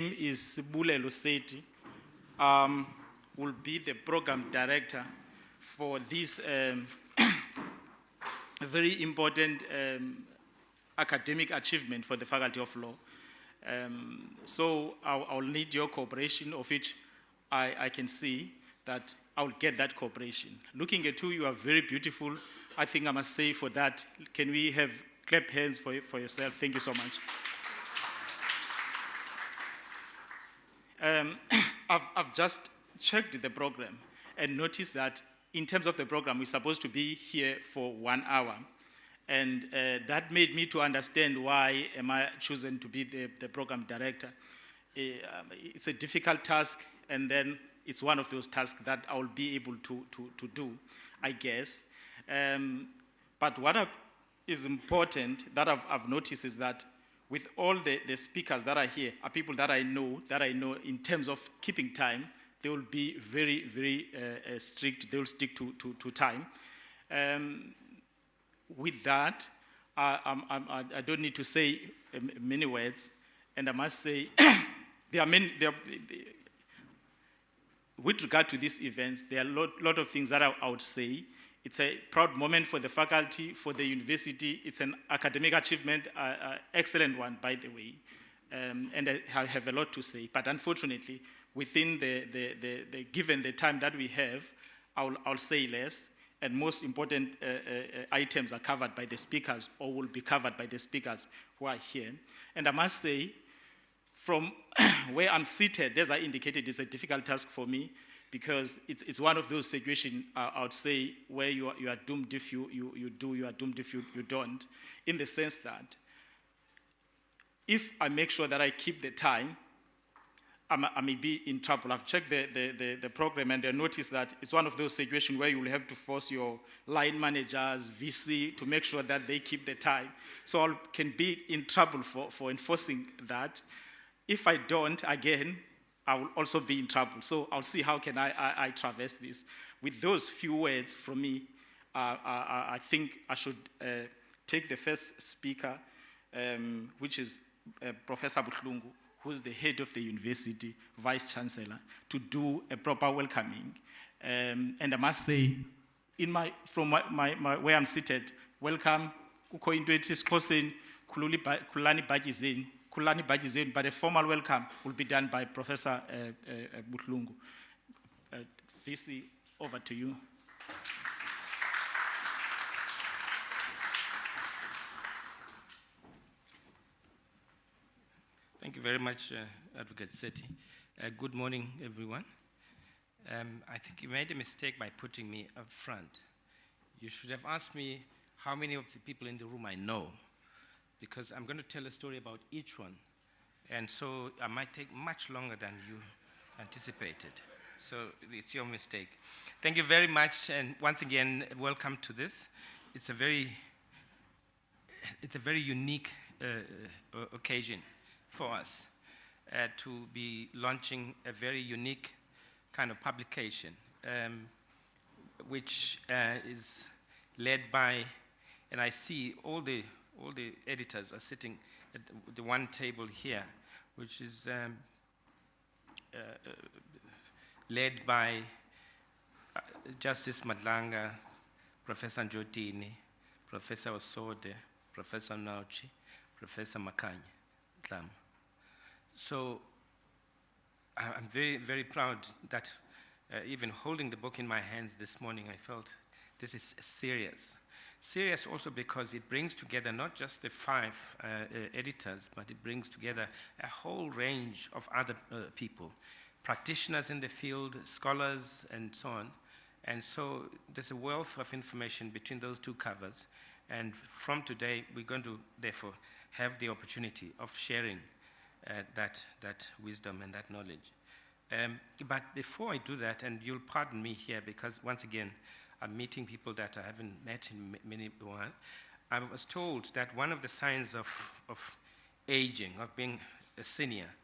is Bulelo Seti, will be the program director for this very important academic achievement for the Faculty of Law. So I'll need your cooperation, of which I can see that I'll get that cooperation. Looking at you are very beautiful. I think I must say for that, can we have clap hands for yourself? Thank you so much. I've just checked the program and noticed that in terms of the program, we're supposed to be here for 1 hour. And that made me to understand why am I chosen to be the program director. It's a difficult task, and then it's one of those tasks that I will be able to do, I guess. But what is important that I've noticed is that with all the speakers that are here, are people that I know in terms of keeping time. They will be very, very strict. They will stick to time. With that, I don't need to say many words, and I must say there are many. With regard to these events, there are a lot of things that I would say. It's a proud moment for the faculty, for the university. It's an academic achievement, excellent one, by the way. And I have a lot to say. But unfortunately, within the given the time that we have, I'll say less. And most important items are covered by the speakers, or will be covered by the speakers who are here. And I must say, from where I'm seated, as I indicated, it's a difficult task for me, because it's one of those situations, I would say, where you are doomed if you do, you are doomed if you don't, in the sense that if I make sure that I keep the time, I may be in trouble. I've checked the program, and I noticed that it's one of those situations where you will have to force your line managers, VC, to make sure that they keep the time. So I can be in trouble for enforcing that. If I don't, again, I will also be in trouble. So I'll see how can I traverse this. With those few words from me, I think I should take the first speaker, which is Professor Buhlungu, who's the head of the university, vice-chancellor, to do a proper welcoming. And I must say, from where I'm seated, welcome, kukho into ethi isiXhoseni, khulani ibhatyi zenu. But a formal welcome will be done by Professor Buhlungu. VC, over to you. Thank you very much, Advocate Seti. Good morning, everyone. I think you made a mistake by putting me up front. You should have asked me how many of the people in the room I know, because I'm going to tell a story about each one. And so I might take much longer than you anticipated. So it's your mistake. Thank you very much, and once again, welcome to this. It's a very unique occasion for us to be launching a very unique kind of publication, which is led by, and I see all the editors are sitting at the one table here, which is led by Justice Madlanga, Professor Njotini, Professor Osode, Professor Nauchi, Professor Makanya Tlam. So I'm very, very proud that even holding the book in my hands this morning, I felt this is serious. Serious also because it brings together not just the 5 editors, but it brings together a whole range of other people, practitioners in the field, scholars, and so on. And so there's a wealth of information between those 2 covers. And from today, we're going to, therefore, have the opportunity of sharing that wisdom and that knowledge. But before I do that, and you'll pardon me here because once again, I'm meeting people that I haven't met in many while. I was told that one of the signs of aging, of being a senior,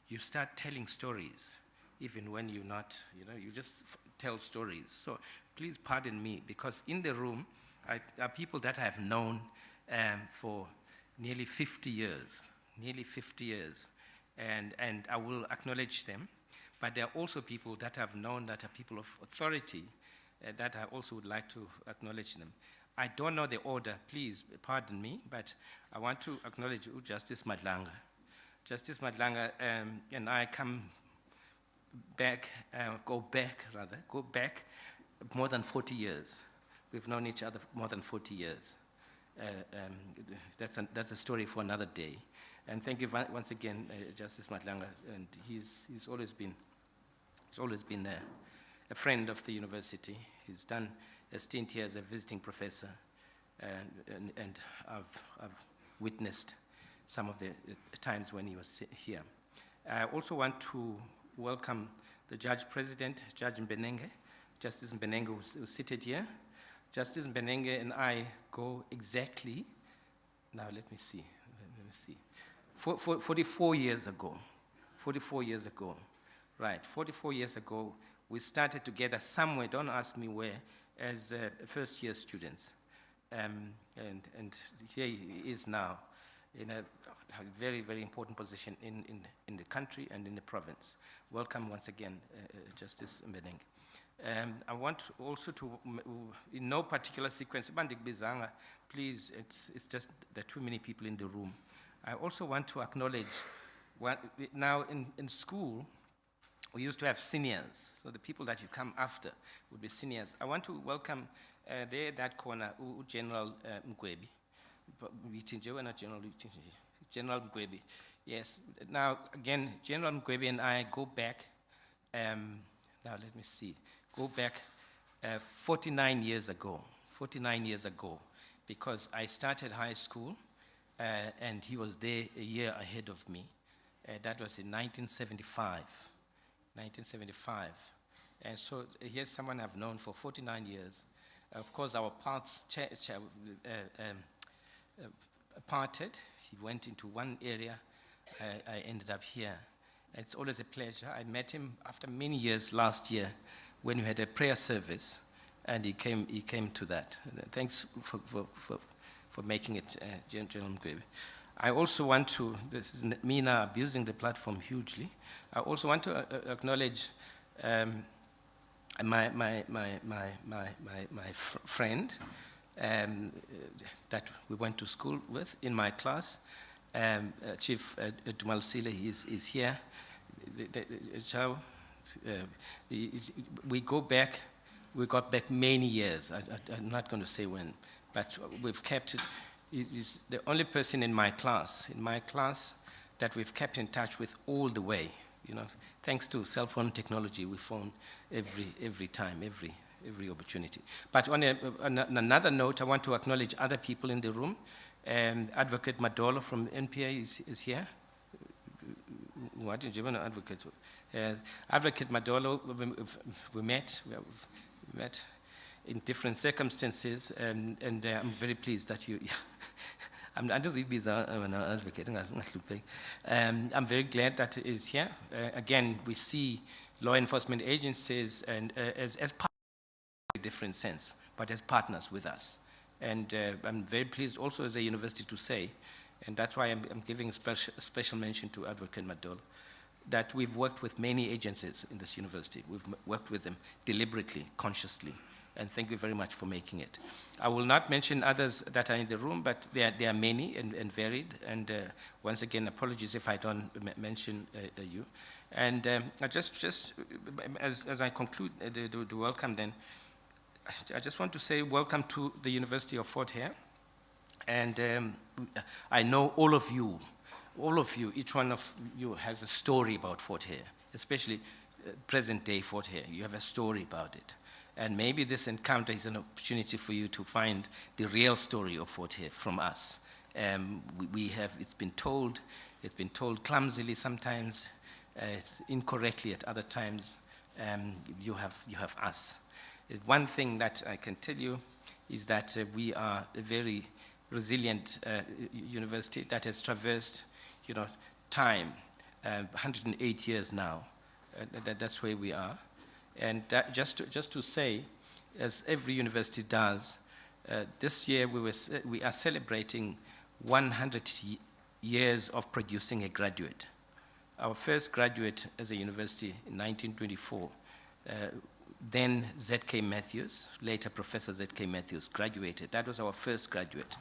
you start telling stories, even when you're not, you just tell stories. So please pardon me, because in the room are people that I have known for nearly 50 years. and I will acknowledge them. But there are also people that I've known that are people of authority that I also would like to acknowledge them. I don't know the order, please pardon me, but I want to acknowledge Justice Madlanga. Justice Madlanga and I go back more than 40 years. We've known each other for more than 40 years. That's a story for another day. And thank you once again, Justice Madlanga, and he's always been a friend of the university. He's done a stint here as a visiting professor, and I've witnessed some of the times when he was here. I also want to welcome the Judge President, Judge Mbenenge, Justice Mbenenge, who's seated here. Justice Mbenenge and I go exactly, now let me see, 44 years ago, right, 44 years ago, we started together somewhere, don't ask me where, as first-year students. And here he is now in a very, very important position in the country and in the province. Welcome once again, Justice Mbenenge. I want also to, in no particular sequence, please, it's just there are too many people in the room. I also want to acknowledge, now in school, we used to have seniors, so the people that you come after would be seniors. I want to welcome there that corner, General Mgwebi. General Mgwebi, yes. Now, again, General Mgwebi and I go back, now let me see, go back 49 years ago, because I started high school and he was there a year ahead of me. That was in 1975. And so here's someone I've known for 49 years. Of course, our paths parted. He went into one area. I ended up here. It's always a pleasure. I met him after many years last year when we had a prayer service, and he came to that. Thanks for making it, General Mgwebi. I also want to, this is me now abusing the platform hugely. I also want to acknowledge my friend that we went to school with in my class, Chief Dumalsile. Is here. We got back many years. I'm not going to say when, but we've kept it. He's the only person in my class that we've kept in touch with all the way. You know, thanks to cell phone technology, we phone every time, every opportunity. But on another note, I want to acknowledge other people in the room. Advocate Madolo from NPA is here. What did you want to advocate? Advocate Madolo, we met in different circumstances, and I'm very pleased that you. I'm very glad that it is here. Again, we see law enforcement agencies and as part of a different sense, but as partners with us. And I'm very pleased also as a university to say, and that's why I'm giving a special mention to Advocate Madolo, that we've worked with many agencies in this university. We've worked with them deliberately, consciously, and thank you very much for making it. I will not mention others that are in the room, but there are many and varied, and once again, apologies if I don't mention you. And I just as I conclude the welcome then, I just want to say welcome to the University of Fort Hare, and I know all of you, each one of you has a story about Fort Hare, especially present day Fort Hare. You have a story about it. And maybe this encounter is an opportunity for you to find the real story of Fort Hare from us. It's been told clumsily sometimes, incorrectly at other times. You have us. One thing that I can tell you is that we are a very resilient university that has traversed, time, 108 years now. That's where we are. And just to say, as every university does, this year we are celebrating 100 years of producing a graduate. Our first graduate as a university in 1924, then Z.K. Matthews, later Professor Z.K. Matthews, graduated. That was our first graduate.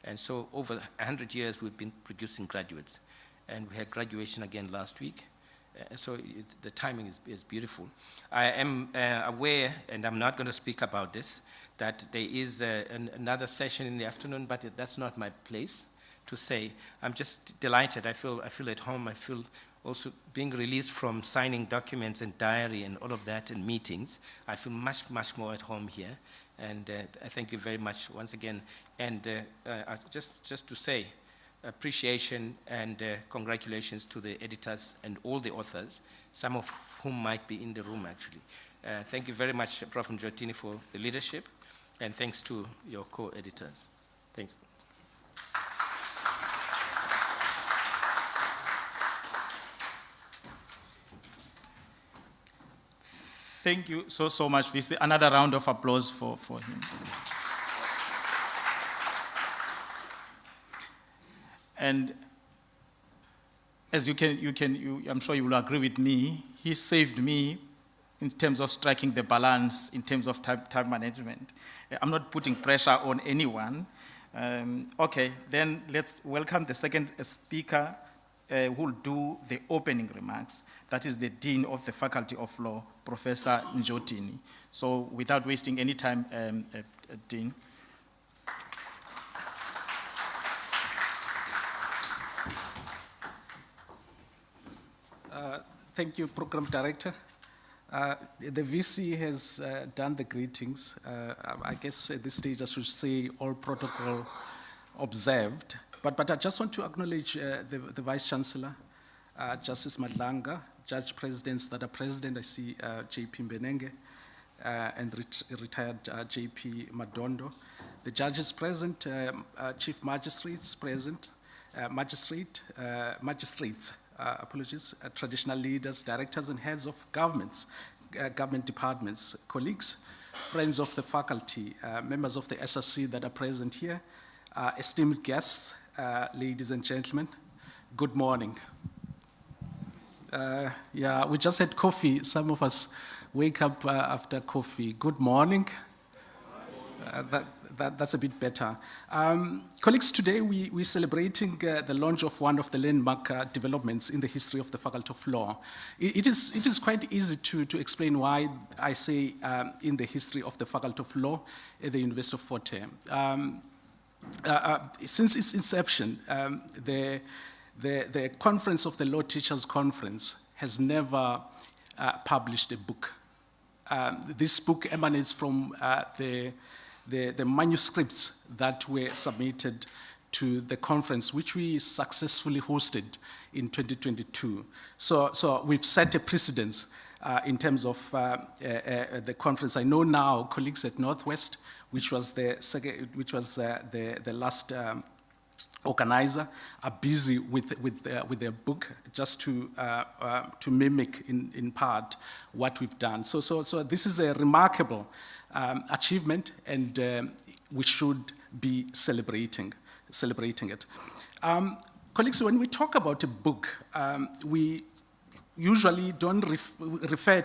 And so over 100 years, we've been producing graduates. And we had graduation again last week. So the timing is beautiful. I am aware, and I'm not going to speak about this, that there is another session in the afternoon, but that's not my place to say. I'm just delighted. I feel at home. I feel also being released from signing documents and diary and all of that and meetings. I feel much, much more at home here. And I thank you very much once again. And just to say, appreciation and congratulations to the editors and all the authors, some of whom might be in the room actually. Thank you very much, Prof. Njotini, for the leadership, and thanks to your co-editors. Thank you. Thank you so much, VC. Another round of applause for him. And as I'm sure you will agree with me, he saved me in terms of striking the balance, in terms of time management. I'm not putting pressure on anyone. Okay, then let's welcome the second speaker who will do the opening remarks. That is the Dean of the Faculty of Law, Professor Njotini. So without wasting any time, Dean. Thank you, Program Director. The VC has done the greetings. I guess at this stage I should say all protocol observed. But I just want to acknowledge the Vice Chancellor, Justice Madlanga, Judge Presidents that are present. I see J.P. Mbenenge and retired J.P. Madondo. The judges present, Chief Magistrates present, magistrates, traditional leaders, directors and heads of governments, government departments, colleagues, friends of the faculty, members of the SRC that are present here, esteemed guests, ladies and gentlemen, good morning. Yeah, we just had coffee. Some of us wake up after coffee. Good morning. That's a bit better. Colleagues, today we're celebrating the launch of one of the landmark developments in the history of the Faculty of Law. It is quite easy to explain why I say in the history of the Faculty of Law at the University of Fort Hare. Since its inception, the Conference of the Law Teachers Conference has never published a book. This book emanates from the manuscripts that were submitted to the conference, which we successfully hosted in 2022. So we've set a precedence in terms of the conference. I know now colleagues at Northwest, which was the last organizer, are busy with their book just to mimic in part what we've done. So this is a remarkable achievement, and we should be celebrating it. Colleagues, when we talk about a book, we usually refer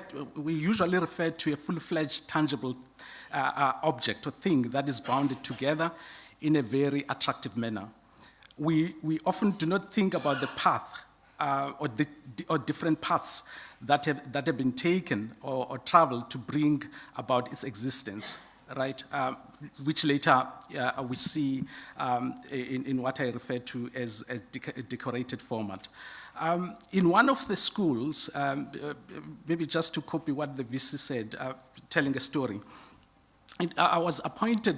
to a full-fledged, tangible object or thing that is bounded together in a very attractive manner. We often do not think about the path or different paths that have been taken or traveled to bring about its existence, right? Which later we see in what I refer to as a decorated format. In one of the schools, maybe just to copy what the VC said, telling a story, I was appointed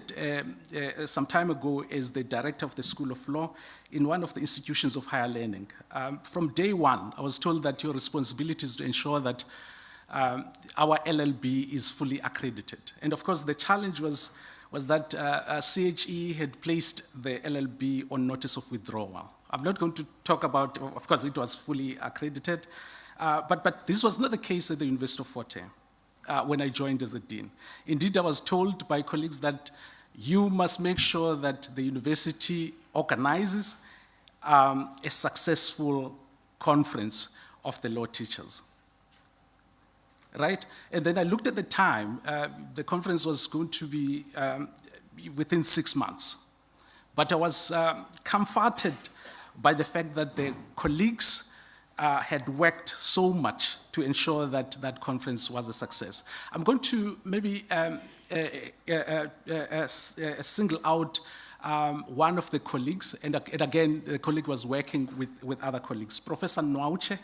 some time ago as the director of the School of Law in one of the institutions of higher learning. From day one, I was told that your responsibility is to ensure that our LLB is fully accredited. And of course, the challenge was that CHE had placed the LLB on notice of withdrawal. I'm not going to talk about, of course, it was fully accredited, but this was not the case at the University of Fort Hare. When I joined as a dean. Indeed, I was told by colleagues that you must make sure that the university organizes a successful conference of the law teachers. Right? And then I looked at the time. The conference was going to be within 6 months. But I was comforted by the fact that the colleagues had worked so much to ensure that that conference was a success. I'm going to maybe single out one of the colleagues, and again, the colleague was working with other colleagues. Professor Nwauche,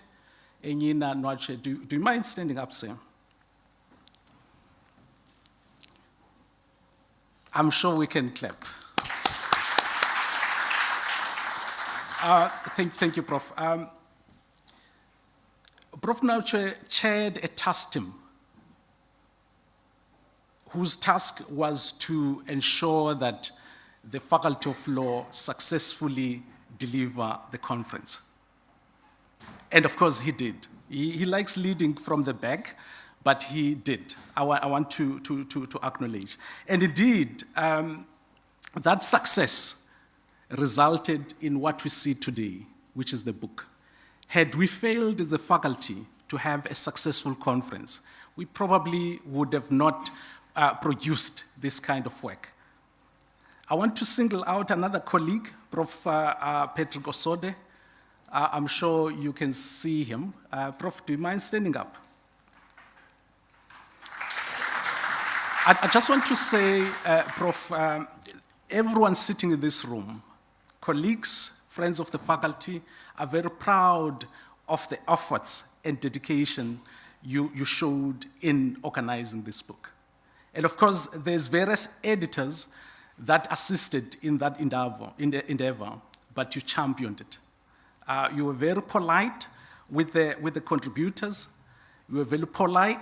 Enyina Nwauche, do you mind standing up, sir? I'm sure we can clap. Thank you, Prof. Prof. Nwauche chaired a task team whose task was to ensure that the Faculty of Law successfully deliver the conference. And of course, he did. He likes leading from the back, but he did. I want to acknowledge. And indeed, that success resulted in what we see today, which is the book. Had we failed as a faculty to have a successful conference, we probably would have not produced this kind of work. I want to single out another colleague, Prof. Patrick Osode. I'm sure you can see him. Prof, do you mind standing up? I just want to say, Prof, everyone sitting in this room, colleagues, friends of the faculty, are very proud of the efforts and dedication you showed in organizing this book. And of course, there's various editors that assisted in that endeavor, but you championed it. You were very polite with the contributors. You were very polite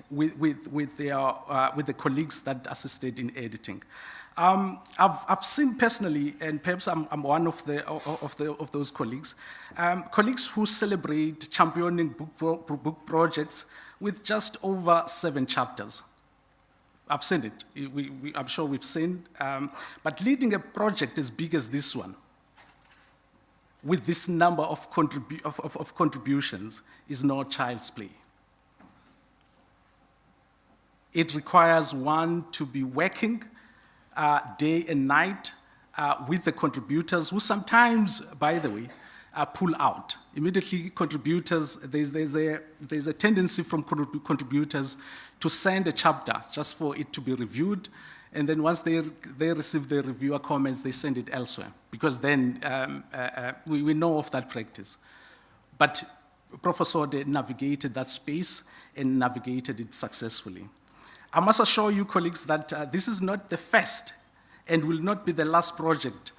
with the colleagues that assisted in editing. I've seen personally, and perhaps I'm one of those colleagues, colleagues who celebrate championing book projects with just over 7 chapters. I've seen it. I'm sure we've seen. But leading a project as big as this one, with this number of contributions, is no child's play. It requires one to be working day and night with the contributors, who sometimes, by the way, pull out. Immediately, contributors, there's a tendency from contributors to send a chapter just for it to be reviewed, and then once they receive the reviewer comments, they send it elsewhere, because then we know of that practice. But Professor Ode navigated that space and navigated it successfully. I must assure you, colleagues, that this is not the first and will not be the last project,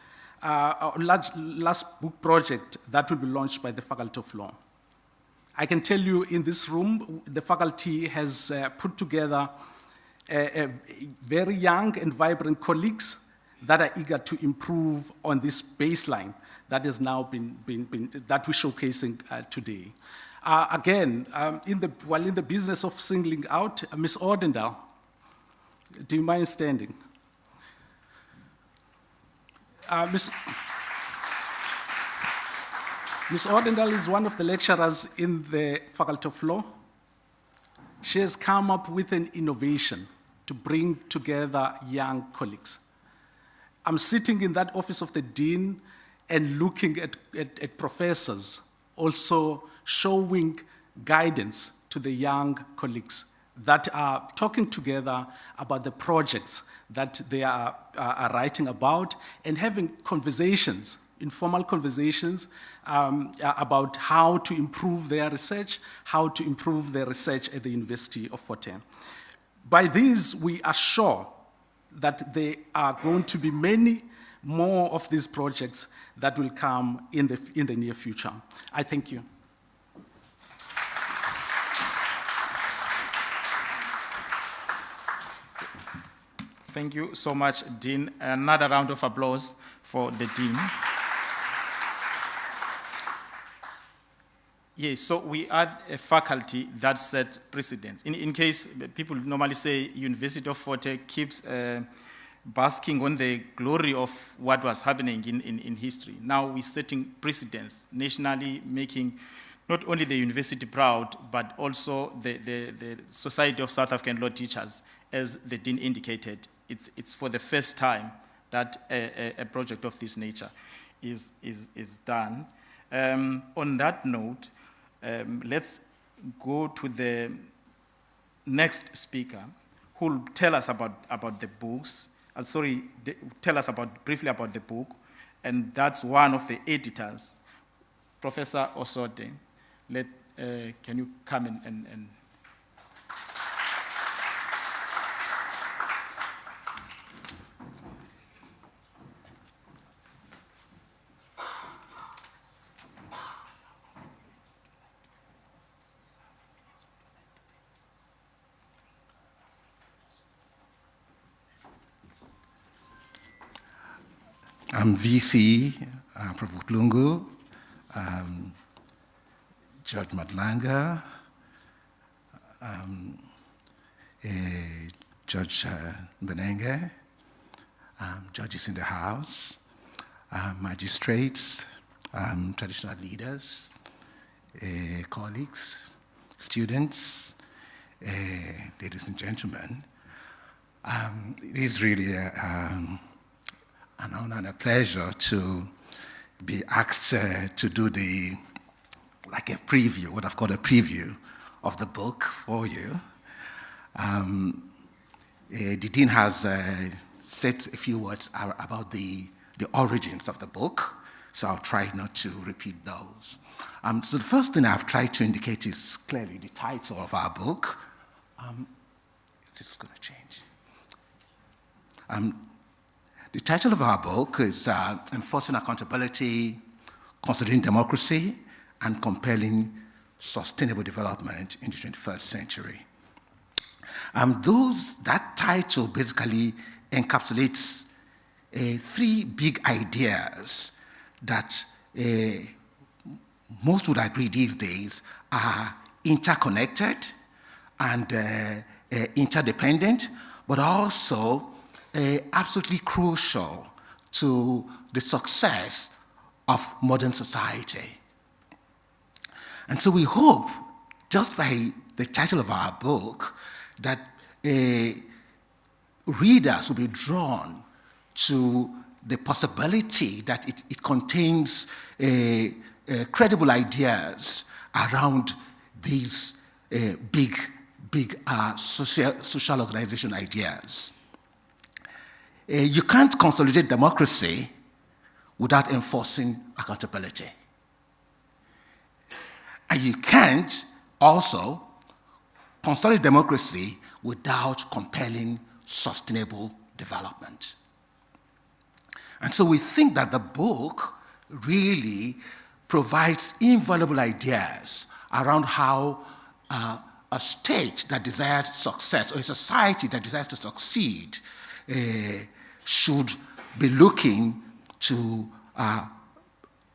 last book project that will be launched by the Faculty of Law. I can tell you in this room, the faculty has put together a very young and vibrant colleagues that are eager to improve on this baseline that has now been that we're showcasing today. Again, while in the business of singling out, Ms. Ordendal, do you mind standing? Ms. Ordendal is one of the lecturers in the Faculty of Law. She has come up with an innovation to bring together young colleagues. I'm sitting in that office of the dean and looking at professors also showing guidance to the young colleagues that are talking together about the projects that they are writing about, and having conversations, informal conversations about how to improve their research, how to improve their research at the University of Fort Hare. By these, we are sure that there are going to be many more of these projects that will come in the near future. I thank you. Thank you so much, Dean. Another round of applause for the Dean. Yes, so we are a faculty that set precedents. In case people normally say University of Fort Hare keeps basking on the glory of what was happening in history. Now we're setting precedents nationally, making not only the university proud, but also the Society of South African Law Teachers, as the Dean indicated. It's for the first time that a project of this nature is done. On that note, let's go to the next speaker, who will tell us about the books. Tell us briefly about the book, and that's one of the editors, Professor Osode. Can you come and I'm VC, Prof. Lungu, Judge Madlanga, Judge Benenge, judges in the House, magistrates, traditional leaders, colleagues, students, ladies and gentlemen. It is really an honor and a pleasure to be asked to do a preview, what I've called a preview of the book for you. The Dean has said a few words about the origins of the book, so I'll try not to repeat those. So the first thing I've tried to indicate is clearly the title of our book. This is going to change. The title of our book is Enforcing Accountability, Consolidating Democracy, and Compelling Sustainable Development in the 21st Century. That title basically encapsulates three big ideas that most would agree these days are interconnected and interdependent, but also absolutely crucial to the success of modern society. And so we hope, just by the title of our book, that readers will be drawn to the possibility that it contains credible ideas around these big social organization ideas. You can't consolidate democracy without enforcing accountability. And you can't also consolidate democracy without compelling sustainable development. And so we think that the book really provides invaluable ideas around how a state that desires success, or a society that desires to succeed, should be looking to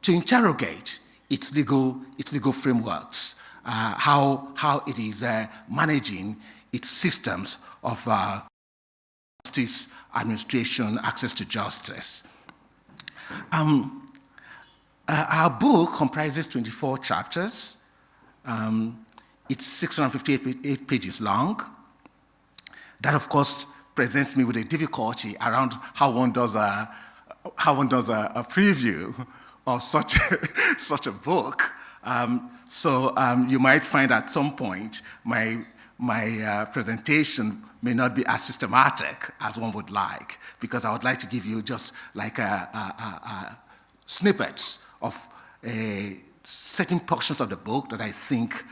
interrogate its legal frameworks, how it is managing its systems of justice, administration, access to justice. Our book comprises 24 chapters. It's 658 pages long. That, of course, presents me with a difficulty around how one does a preview of such a book. So you might find at some point my presentation may not be as systematic as one would like, because I would like to give you just like snippets of certain portions of the book that I think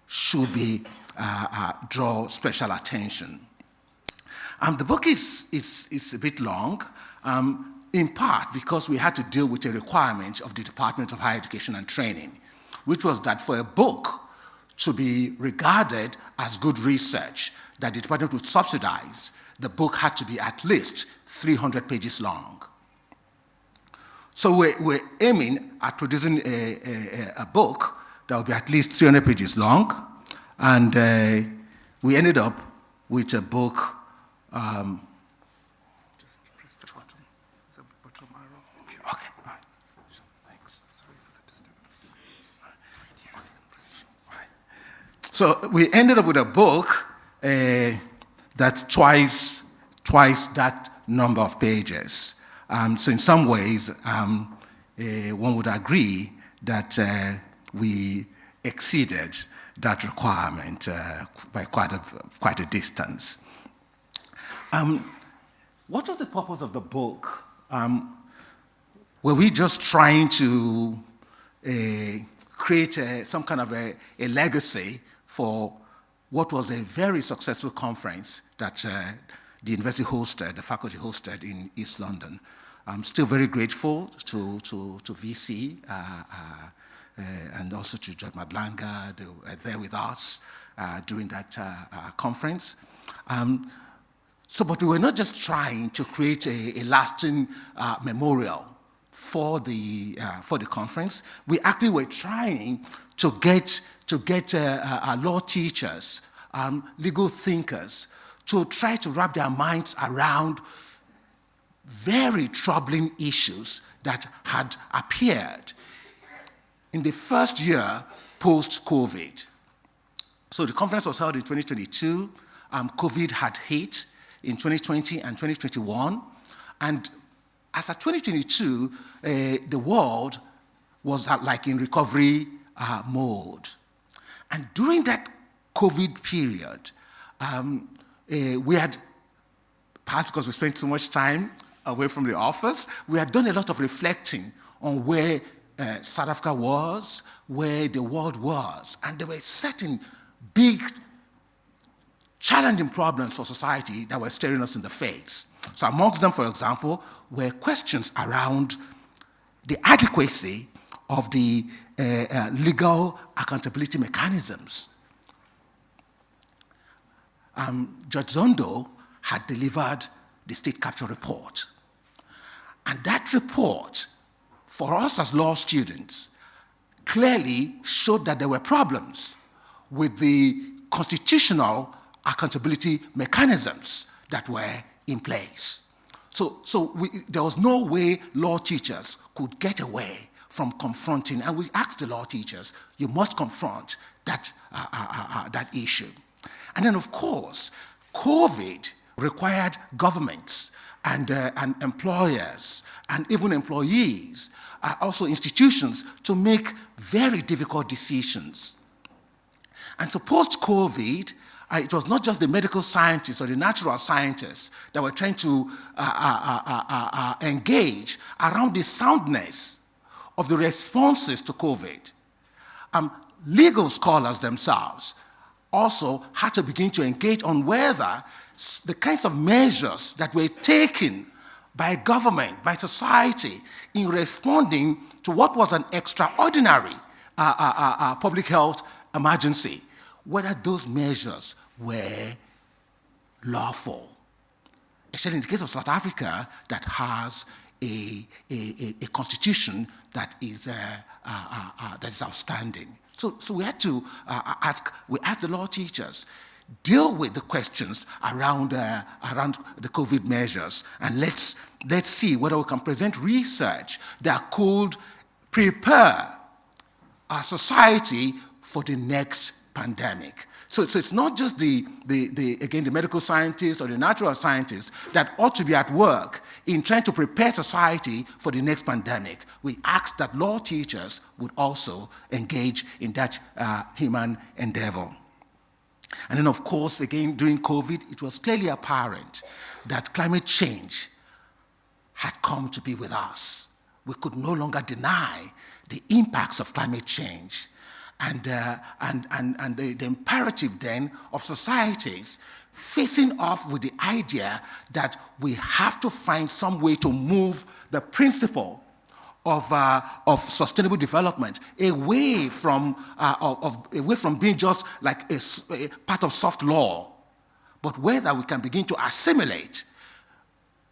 should be draw special attention. The book is a bit long, in part because we had to deal with a requirement of the Department of Higher Education and Training, which was that for a book to be regarded as good research that the department would subsidize, the book had to be at least 300 pages long. So we're aiming at producing a book that will be at least 300 pages long, and we ended up with a book. Just press the button arrow. Okay, all right. Thanks. Sorry for the disturbance. So we ended up with a book that's twice that number of pages. So in some ways, one would agree that we exceeded that requirement by quite a distance. What was the purpose of the book? Were we just trying to create some kind of a legacy for what was a very successful conference that the university hosted, the faculty hosted in East London? I'm still very grateful to VC and also to George Madlanga. They were there with us during that conference. But we were not just trying to create a lasting memorial for the conference. We actually were trying to get law teachers, legal thinkers, to try to wrap their minds around very troubling issues that had appeared in the first year post-COVID. So the conference was held in 2022. COVID had hit in 2020 and 2021. And as of 2022, the world was like in recovery mode. And during that COVID period, we had, perhaps because we spent so much time away from the office, we had done a lot of reflecting on where South Africa was, where the world was. And there were certain big, challenging problems for society that were staring us in the face. So amongst them, for example, were questions around the adequacy of the legal accountability mechanisms. Judge Zondo had delivered the state capture report. And that report, for us as law students, clearly showed that there were problems with the constitutional accountability mechanisms that were in place. So there was no way law teachers could get away from confronting, and we asked the law teachers, you must confront that issue. And then, of course, COVID required governments and employers and even employees, also institutions, to make very difficult decisions. And so post-COVID, it was not just the medical scientists or the natural scientists that were trying to engage around the soundness of the responses to COVID. Legal scholars themselves also had to begin to engage on whether the kinds of measures that were taken by government, by society, in responding to what was an extraordinary public health emergency, whether those measures were lawful. Especially in the case of South Africa, that has a constitution that is outstanding. So we had to ask the law teachers, deal with the questions around the COVID measures, and let's see whether we can present research that could prepare our society for the next pandemic. So it's not just the medical scientists or the natural scientists that ought to be at work in trying to prepare society for the next pandemic. We asked that law teachers would also engage in that human endeavor. And then, of course, again, during COVID, it was clearly apparent that climate change had come to be with us. We could no longer deny the impacts of climate change. And the imperative then of societies facing off with the idea that we have to find some way to move the principle of sustainable development away from being just like a part of soft law, but whether we can begin to assimilate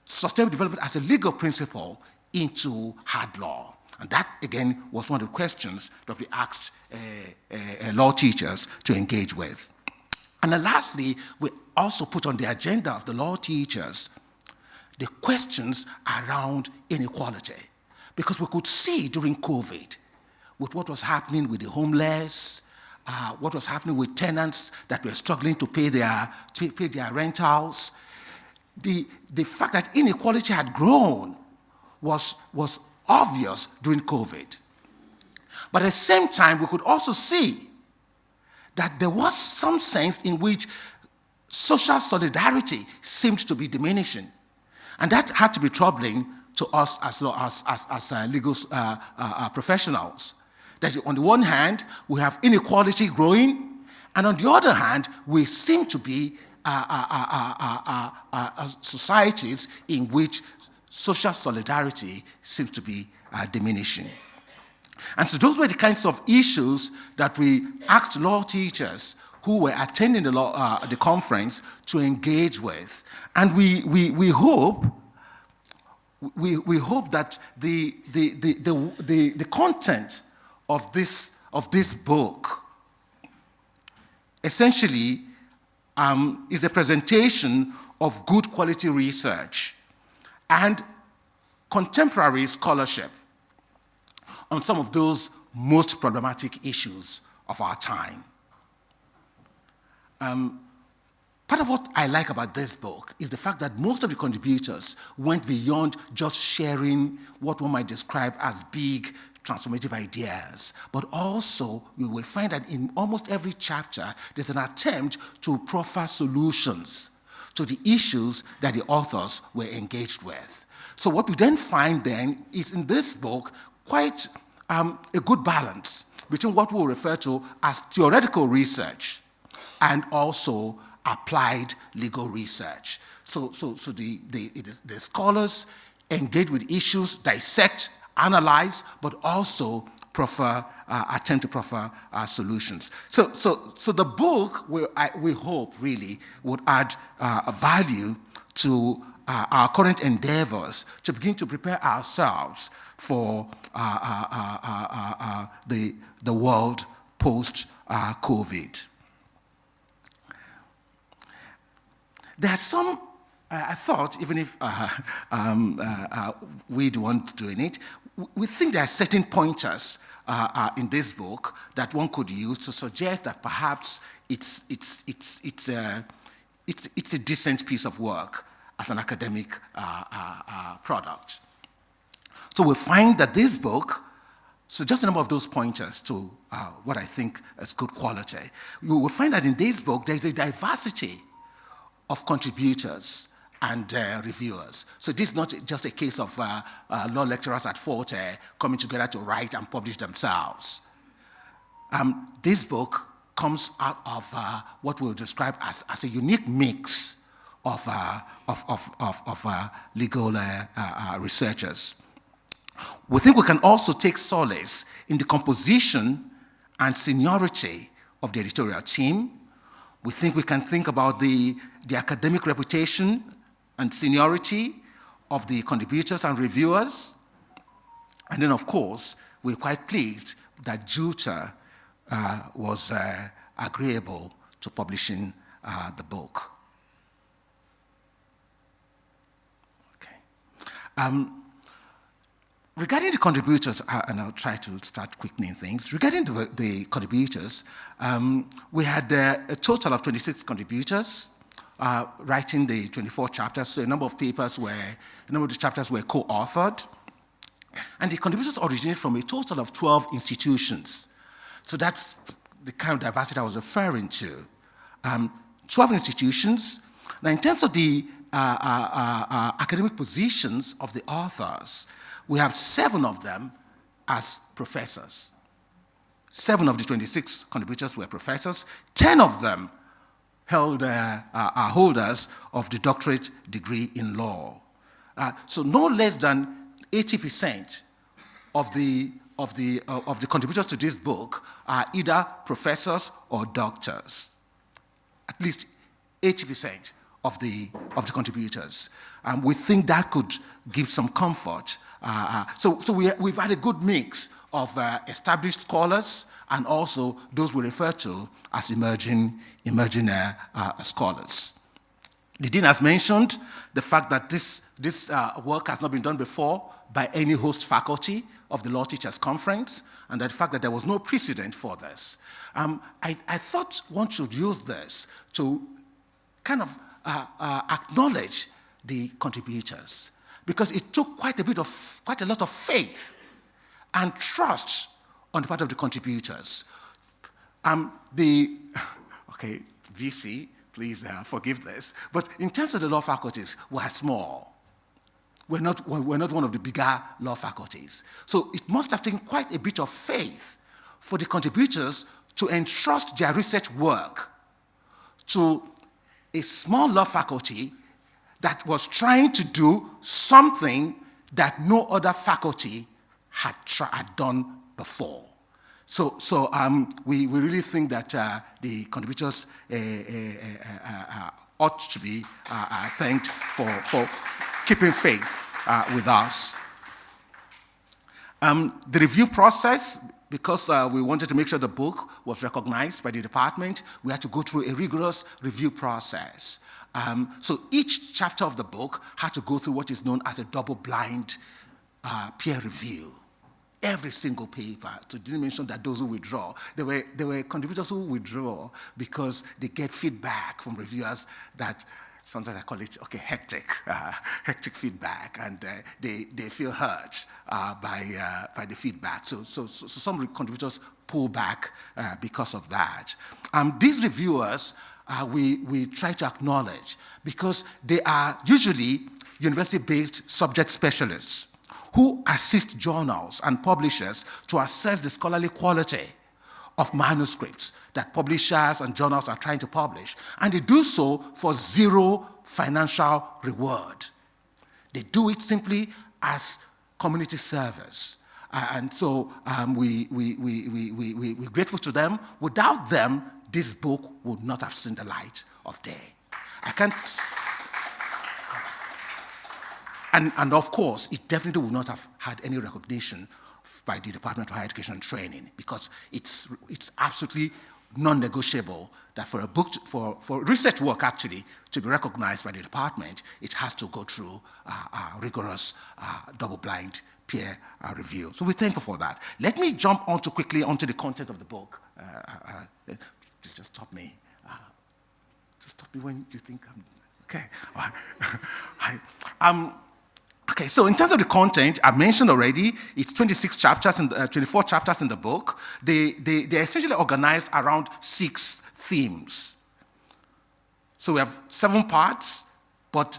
sustainable development as a legal principle into hard law. And that, again, was one of the questions that we asked law teachers to engage with. And then lastly, we also put on the agenda of the law teachers the questions around inequality. Because we could see during COVID, with what was happening with the homeless, what was happening with tenants that were struggling to pay their rentals. The fact that inequality had grown was obvious during COVID. But at the same time, we could also see that there was some sense in which social solidarity seemed to be diminishing. And that had to be troubling to us as legal professionals. That on the one hand, we have inequality growing, and on the other hand, we seem to be societies in which social solidarity seems to be diminishing. And so those were the kinds of issues that we asked law teachers who were attending the conference to engage with. And we hope that the content of this book essentially is a presentation of good quality research and contemporary scholarship on some of those most problematic issues of our time. Part of what I like about this book is the fact that most of the contributors went beyond just sharing what one might describe as big transformative ideas, but also you will find that in almost every chapter there's an attempt to proffer solutions to the issues that the authors were engaged with. So what we then find then is in this book quite a good balance between what we'll refer to as theoretical research and also applied legal research. So the scholars engage with issues, dissect, analyze, but also attempt to proffer solutions. So the book, we hope really, would add a value to our current endeavors to begin to prepare ourselves for the world post-COVID. There are some, I thought, even if we weren't doing it, we think there are certain pointers in this book that one could use to suggest that perhaps it's a decent piece of work as an academic product. So we find that this book, so just a number of those pointers to what I think is good quality. You will find that in this book there's a diversity of contributors and reviewers. So this is not just a case of law lecturers at Forte coming together to write and publish themselves. This book comes out of what we'll describe as a unique mix of legal researchers. We think we can also take solace in the composition and seniority of the editorial team. We think we can think about the academic reputation and seniority of the contributors and reviewers. And then, of course, we're quite pleased that JUTA was agreeable to publishing the book. Okay. Regarding the contributors, and I'll try to start quickening things. Regarding the contributors, we had a total of 26 contributors writing the 24 chapters. So a number of the chapters were co-authored. And the contributors originated from a total of 12 institutions. So that's the kind of diversity I was referring to. 12 institutions. Now, in terms of the academic positions of the authors, we have 7 of them as professors. 7 of the 26 contributors were professors. 10 of them are holders of the doctorate degree in law. So no less than 80% of the contributors to this book are either professors or doctors. At least 80% of the contributors. We think that could give some comfort. So we've had a good mix of established scholars and also those we refer to as emerging scholars. The dean has mentioned the fact that this work has not been done before by any host faculty of the Law Teachers Conference, and the fact that there was no precedent for this. I thought one should use this to kind of acknowledge the contributors, because it took quite a lot of faith and trust on the part of the contributors. Okay, VC, please forgive this, but in terms of the law faculties, we're small. We're not one of the bigger law faculties. So it must have taken quite a bit of faith for the contributors to entrust their research work to a small law faculty that was trying to do something that no other faculty had done before. So we really think that the contributors ought to be thanked for keeping faith with us. The review process, because we wanted to make sure the book was recognized by the department, we had to go through a rigorous review process. So each chapter of the book had to go through what is known as a double-blind peer review. Every single paper. So didn't mention that those who withdraw. There were contributors who withdraw because they get feedback from reviewers that sometimes I call it hectic feedback, and they feel hurt by the feedback. So some contributors pull back because of that. These reviewers we try to acknowledge, because they are usually university-based subject specialists who assist journals and publishers to assess the scholarly quality of manuscripts that publishers and journals are trying to publish. And they do so for zero financial reward. They do it simply as community service. And so we're grateful to them. Without them, this book would not have seen the light of day. I can't... And of course, it definitely would not have had any recognition by the Department of Higher Education and Training, because it's absolutely non-negotiable that for a book, for research work actually to be recognized by the department, it has to go through a rigorous double-blind peer review. So we thank you for that. Let me jump quickly onto the content of the book. Just stop me. Just stop me when you think I'm okay. Okay, so in terms of the content, I mentioned already, it's 26 chapters and 24 chapters in the book. They're essentially organized around 6 themes. So we have 7 parts, but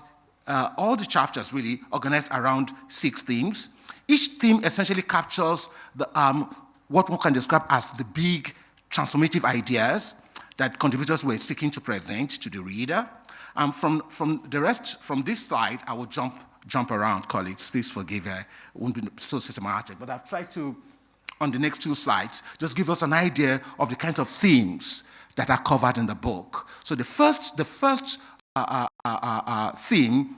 all the chapters really organized around 6 themes. Each theme essentially captures what one can describe as the big transformative ideas that contributors were seeking to present to the reader. From this slide, I will jump around, colleagues. Please forgive, it won't be so systematic. But I've tried to, on the next 2 slides, just give us an idea of the kinds of themes that are covered in the book. So the first theme,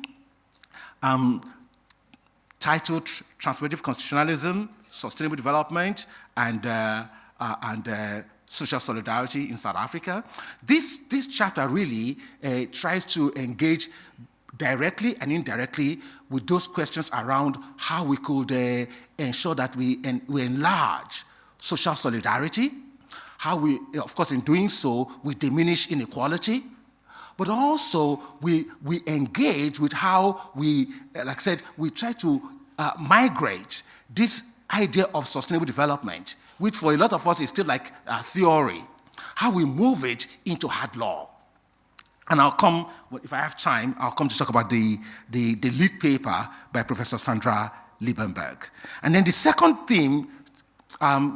titled Transformative Constitutionalism, Sustainable Development, and Social Solidarity in South Africa. This chapter really tries to engage directly and indirectly with those questions around how we could ensure that we enlarge social solidarity, how we, of course, in doing so, we diminish inequality, but also we engage with how we, like I said, we try to migrate this idea of sustainable development, which for a lot of us is still like a theory, how we move it into hard law. And I'll come, if I have time, I'll come to talk about the lead paper by Professor Sandra Liebenberg. And then the second theme,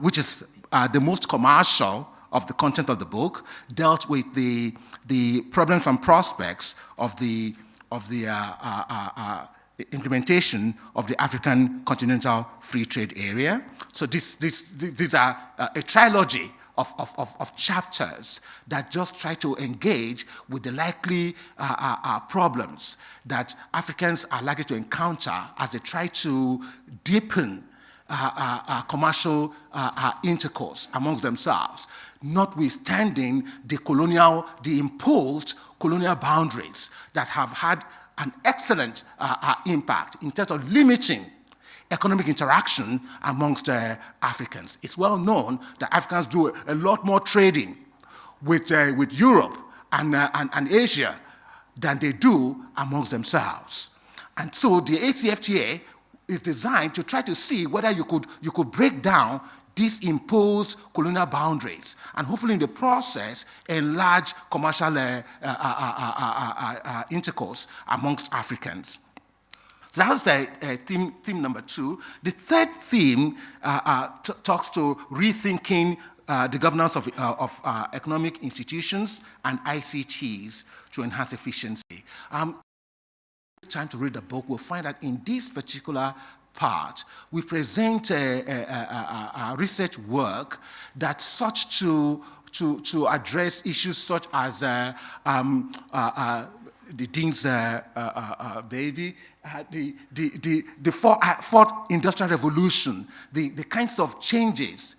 which is the most commercial of the content of the book, dealt with the problems and prospects of the implementation of the African Continental Free Trade Area. So these are a trilogy of chapters that just try to engage with the likely problems that Africans are likely to encounter as they try to deepen commercial intercourse amongst themselves, notwithstanding the imposed colonial boundaries that have had an excellent impact in terms of limiting economic interaction amongst Africans. It's well known that Africans do a lot more trading with Europe and Asia than they do amongst themselves. And so the ACFTA is designed to try to see whether you could break down these imposed colonial boundaries and hopefully in the process enlarge commercial intercourse amongst Africans. So that was theme number 2. The third theme talks to rethinking the governance of economic institutions and ICTs to enhance efficiency. Time to read the book, we'll find that in this particular part, we present a research work that sought to address issues such as the Dean's baby, the fourth industrial revolution, the kinds of changes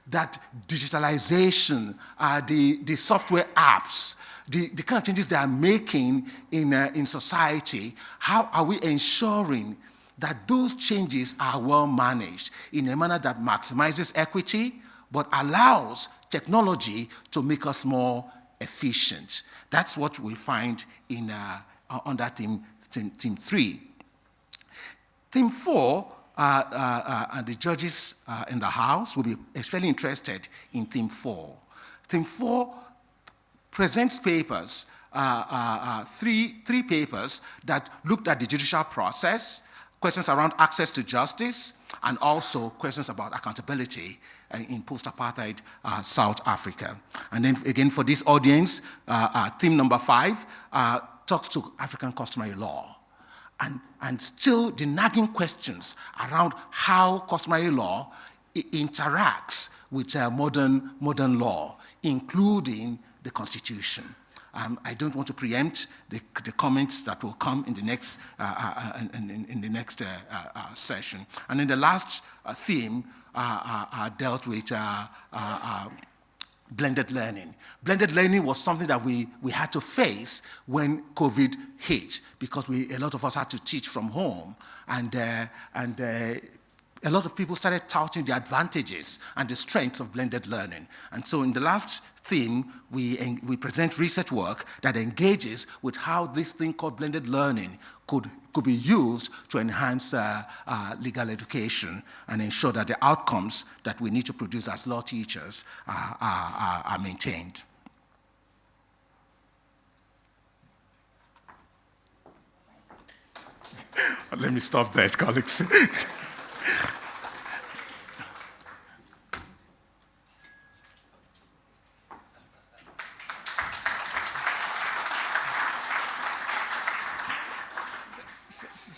that digitalization, the software apps, the kind of changes they are making in society. How are we ensuring that those changes are well managed in a manner that maximizes equity but allows technology to make us more efficient? That's what we find in under theme 3. Theme 4, and the judges in the House will be especially interested in theme 4. Theme 4 presents papers, three papers that looked at the judicial process, questions around access to justice, and also questions about accountability in post-apartheid South Africa. And then again, for this audience, theme number 5 talks to African customary law. And still the nagging questions around how customary law interacts with modern law, including the Constitution. I don't want to preempt the comments that will come in the next session. And then the last theme dealt with blended learning. Blended learning was something that we had to face when COVID hit, because a lot of us had to teach from home, and a lot of people started touting the advantages and the strengths of blended learning. And so in the last theme, we present research work that engages with how this thing called blended learning could be used to enhance legal education and ensure that the outcomes that we need to produce as law teachers are maintained. Let me stop there, colleagues.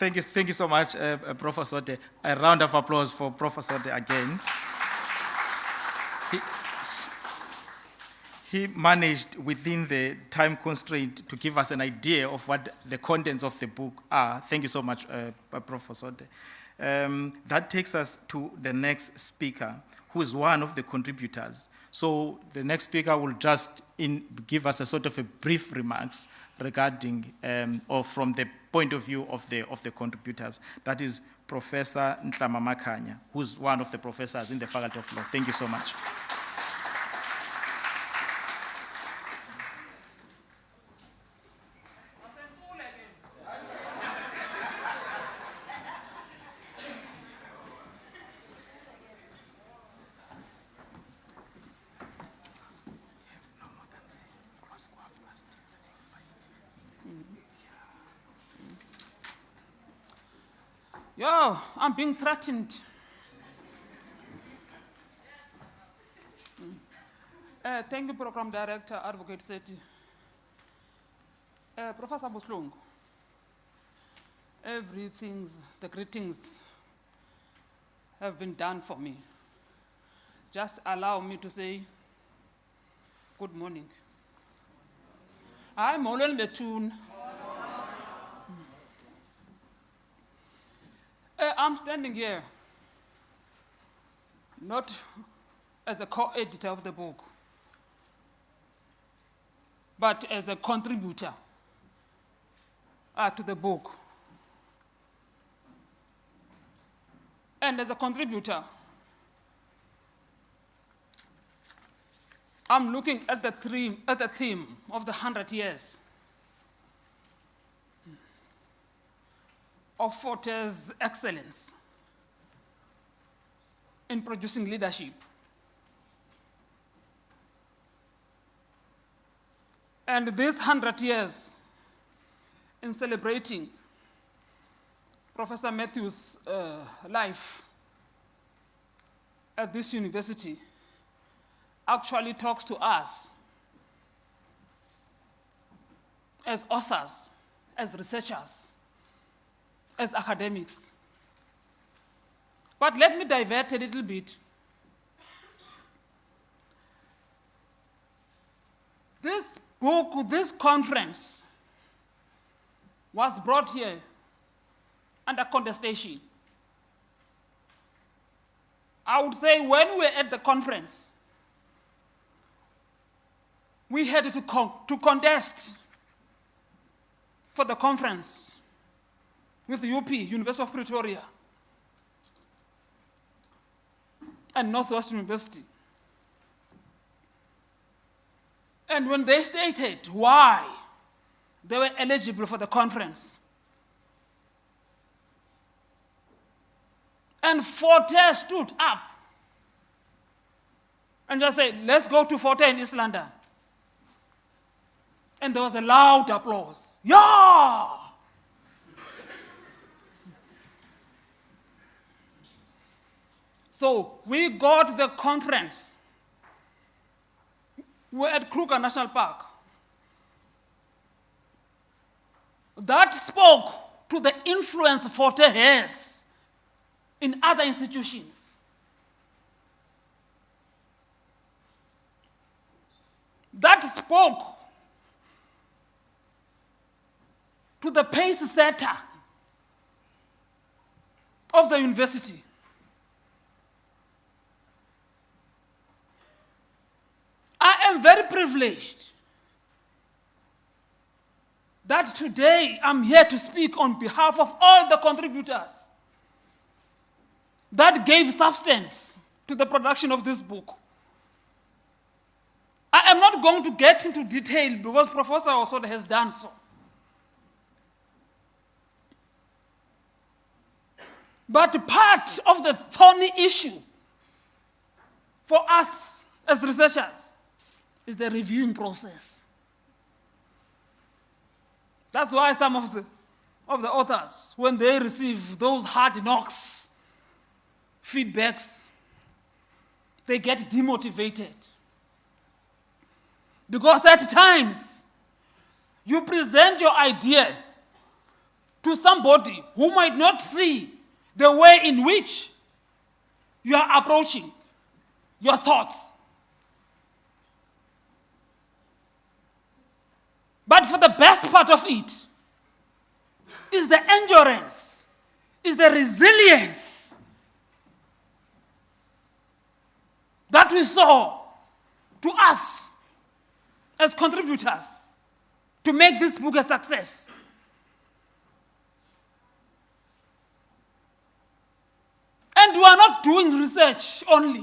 Thank you so much, Professor De. A round of applause for Professor De again. He managed within the time constraint to give us an idea of what the contents of the book are. Thank you so much, Professor De. That takes us to the next speaker, who is one of the contributors. So the next speaker will just give us a sort of a brief remarks regarding, or from the point of view of the contributors. That is Professor Nhlama Makhanya, who's one of the professors in the Faculty of Law. Thank you so much. Yo, I'm being threatened. Thank you, Program Director, Advocate Seti. Professor Buslung, the greetings have been done for me. Just allow me to say good morning. I'm Molen Betun. I'm standing here not as a co-editor of the book, but as a contributor to the book. And as a contributor, I'm looking at the theme of the 100 years of Forte's excellence in producing leadership. And this 100 years in celebrating Professor Matthew's life at this university actually talks to us as authors, as researchers, as academics. But let me divert a little bit. This book, this conference, was brought here under contestation. I would say when we were at the conference, we had to contest for the conference with UP, University of Pretoria, and Northwestern University. And when they stated why they were eligible for the conference, and Forte stood up and just said, let's go to Forte in East London. And there was a loud applause. Yeah! So we got the conference. We're at Kruger National Park. That spoke to the influence Forte has in other institutions. That spoke to the pace setter of the university. I am very privileged that today I'm here to speak on behalf of all the contributors that gave substance to the production of this book. I am not going to get into detail because Professor Osode has done so. But part of the thorny issue for us as researchers is the reviewing process. That's why some of the authors, when they receive those hard knocks, feedbacks, they get demotivated. Because at times, you present your idea to somebody who might not see the way in which you are approaching your thoughts. But for the best part of it is the endurance, is the resilience that we saw to us as contributors to make this book a success. And we are not doing research only.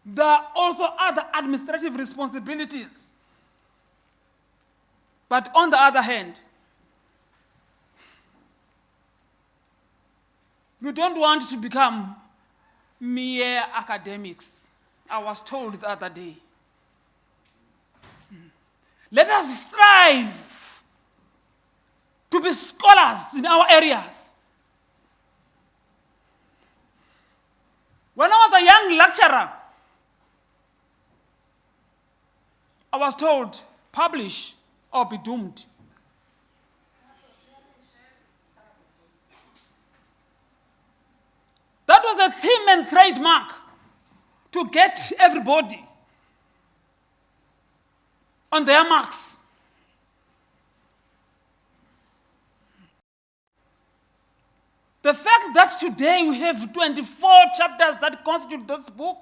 There are also other administrative responsibilities. But on the other hand, we don't want to become mere academics. I was told the other day. Let us strive to be scholars in our areas. When I was a young lecturer, I was told, publish or be doomed. That was a theme and trademark to get everybody on their marks. The fact that today we have 24 chapters that constitute this book,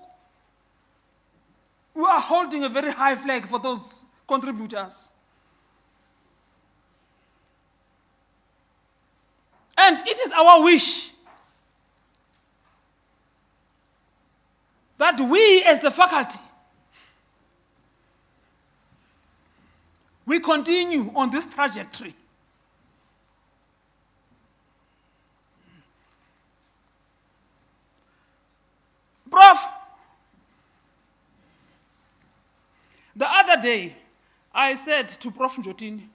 we are holding a very high flag for those contributors. And it is our wish that we as the faculty, we continue on this trajectory. Prof, the other day, I said to Prof Njotini,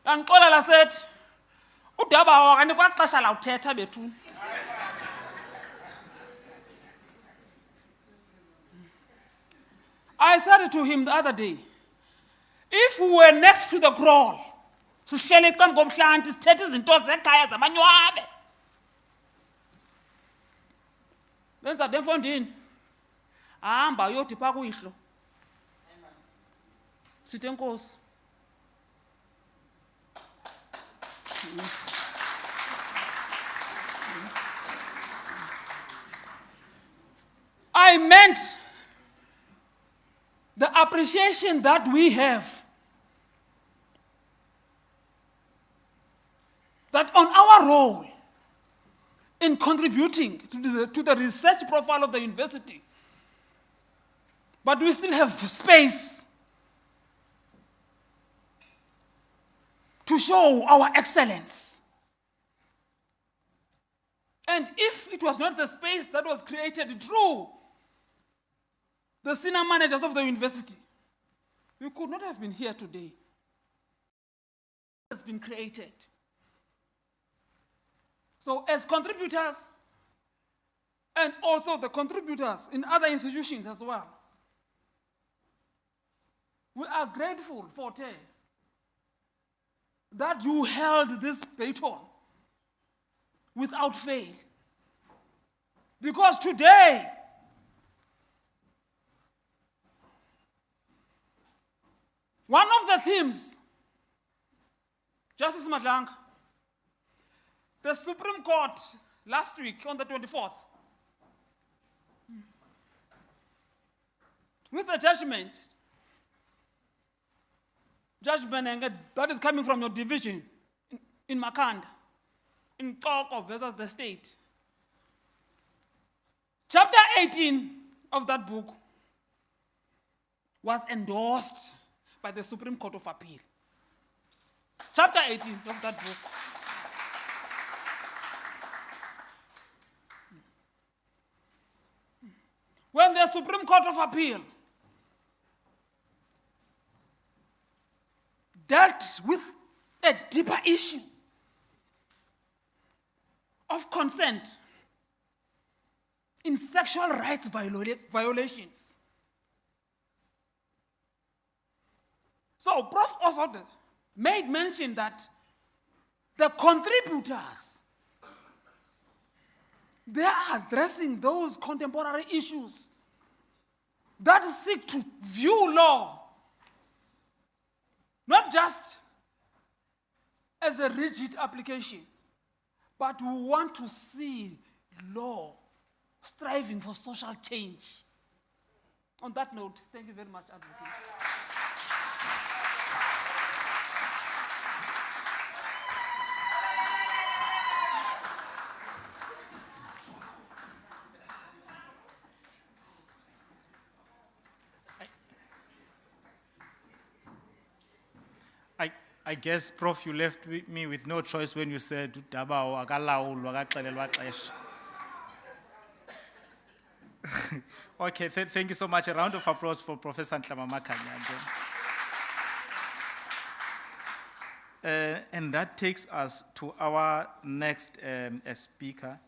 and Kolala said, "Udaba wakani kwa xesha la uthetha bethu." I said to him the other day, if we were next to the crawl, sihleli ecam komhlanti sithetha izinto zekhaya zamanywabe. Benza demfondini. Hamba uyothi pha kuyihlo. Sithi enkosi. I meant the appreciation that we have, that on our role in contributing to the research profile of the university, but we still have space to show our excellence. And if it was not the space that was created through the senior managers of the university, we could not have been here today. It has been created. So as contributors, and also the contributors in other institutions as well, we are grateful, Forte, that you held this baton without fail. Because today, one of the themes, Justice Madlanga, the Supreme Court last week on the 24th, with the judgment that is coming from your division in Makanda, in Xoko versus the state. Chapter 18 of that book was endorsed by the Supreme Court of Appeal. Chapter 18 of that book. When the Supreme Court of Appeal dealt with a deeper issue of consent in sexual rights violations. So Prof. Osode made mention that the contributors, they are addressing those contemporary issues that seek to view law not just as a rigid application, but we want to see law striving for social change. On that note, thank you very much, Advocate. I guess, Prof, you left me with no choice when you said, "Daba akalawulwa akaxelelwa xesha." Okay, thank you so much. A round of applause for Professor Ntlama-Makhanya again. And that takes us to our next speaker,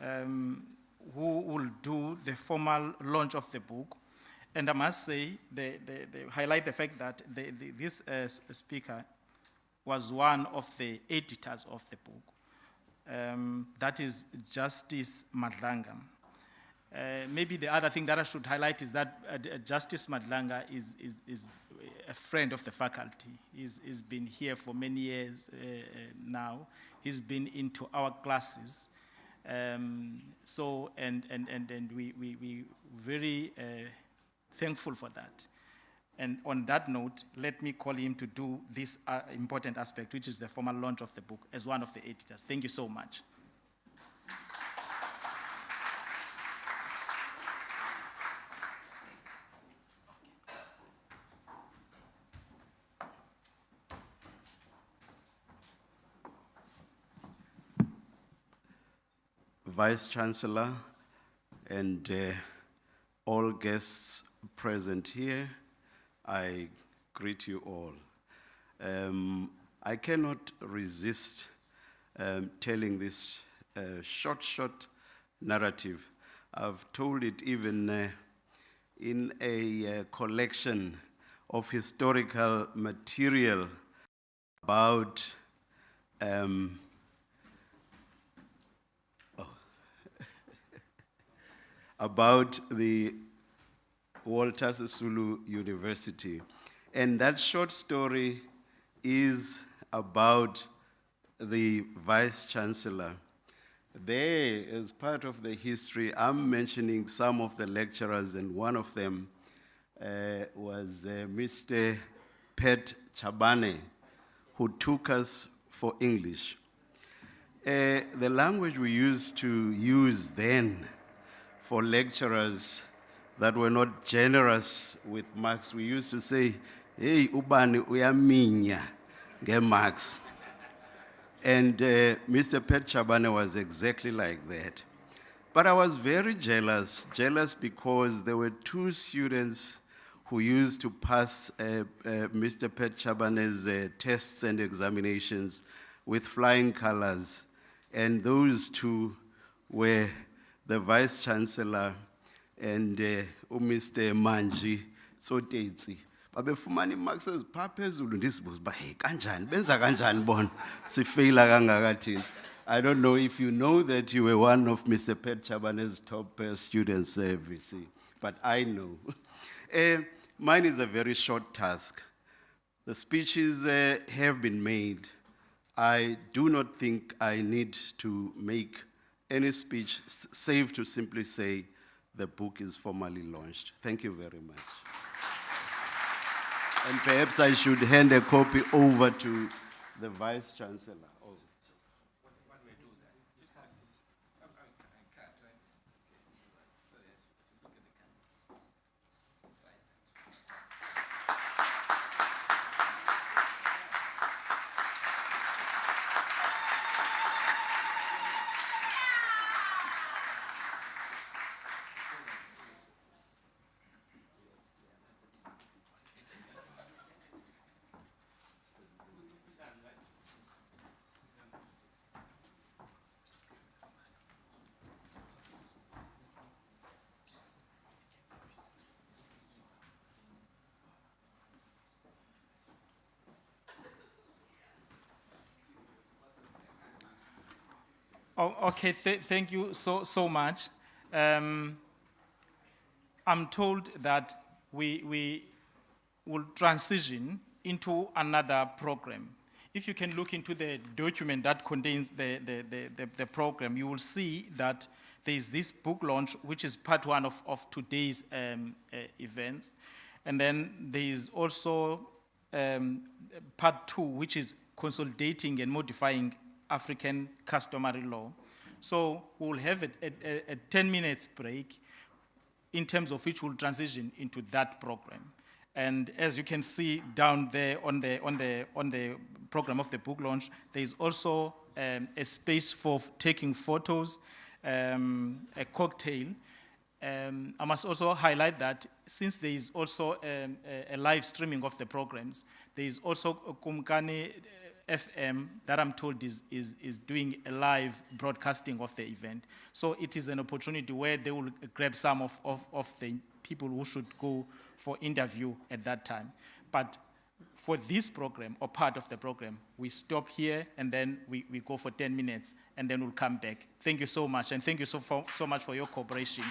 who will do the formal launch of the book. And I must say, they highlight the fact that this speaker was one of the editors of the book. That is Justice Madlanga. Maybe the other thing that I should highlight is that Justice Madlanga is a friend of the faculty. He's been here for many years now. He's been into our classes. So, and we very thankful for that. And on that note, let me call him to do this important aspect, which is the formal launch of the book, as one of the editors. Thank you so much. Vice Chancellor, and all guests present here, I greet you all. I cannot resist telling this short narrative. I've told it even in a collection of historical material about about the Walter Sisulu University. And that short story is about the Vice Chancellor. There, as part of the history, I'm mentioning some of the lecturers, and one of them was Mr. Pet Chabane, who took us for English. The language we used to use then for lecturers that were not generous with marks, we used to say, hey, ubani uyaminya nge marks. And Mr. Pet Chabane was exactly like that. But I was very jealous because there were two students who used to pass Mr. Pet Chabane's tests and examinations with flying colors. And those two were the Vice Chancellor and Mr. Manji Sotetsi. Babefumani marks ezipha phezulu ndisibuza ba hey kanjani benza kanjani bona sifeyila kangaka thina. I don't know if you know that you were one of Mr. Pet Chabane's top students, VC, but I know. Mine is a very short task. The speeches have been made. I do not think I need to make any speech, save to simply say the book is formally launched. Thank you very much. And perhaps I should hand a copy over to the Vice Chancellor. Oh, okay, thank you so much. I'm told that we will transition into another program. If you can look into the document that contains the program, you will see that there is this book launch, which is part one of today's events. And then there is also part two, which is consolidating and modifying African customary law. So we'll have a 10 minutes break in terms of which we'll transition into that program. And as you can see down there on the program of the book launch, there is also a space for taking photos, a cocktail. I must also highlight that since there is also a live streaming of the programs, there is also a Kumkani FM that I'm told is doing a live broadcasting of the event. So it is an opportunity where they will grab some of the people who should go for interview at that time. But for this program, or part of the program, we stop here and then we go for 10 minutes and then we'll come back. Thank you so much, and thank you so much for your cooperation.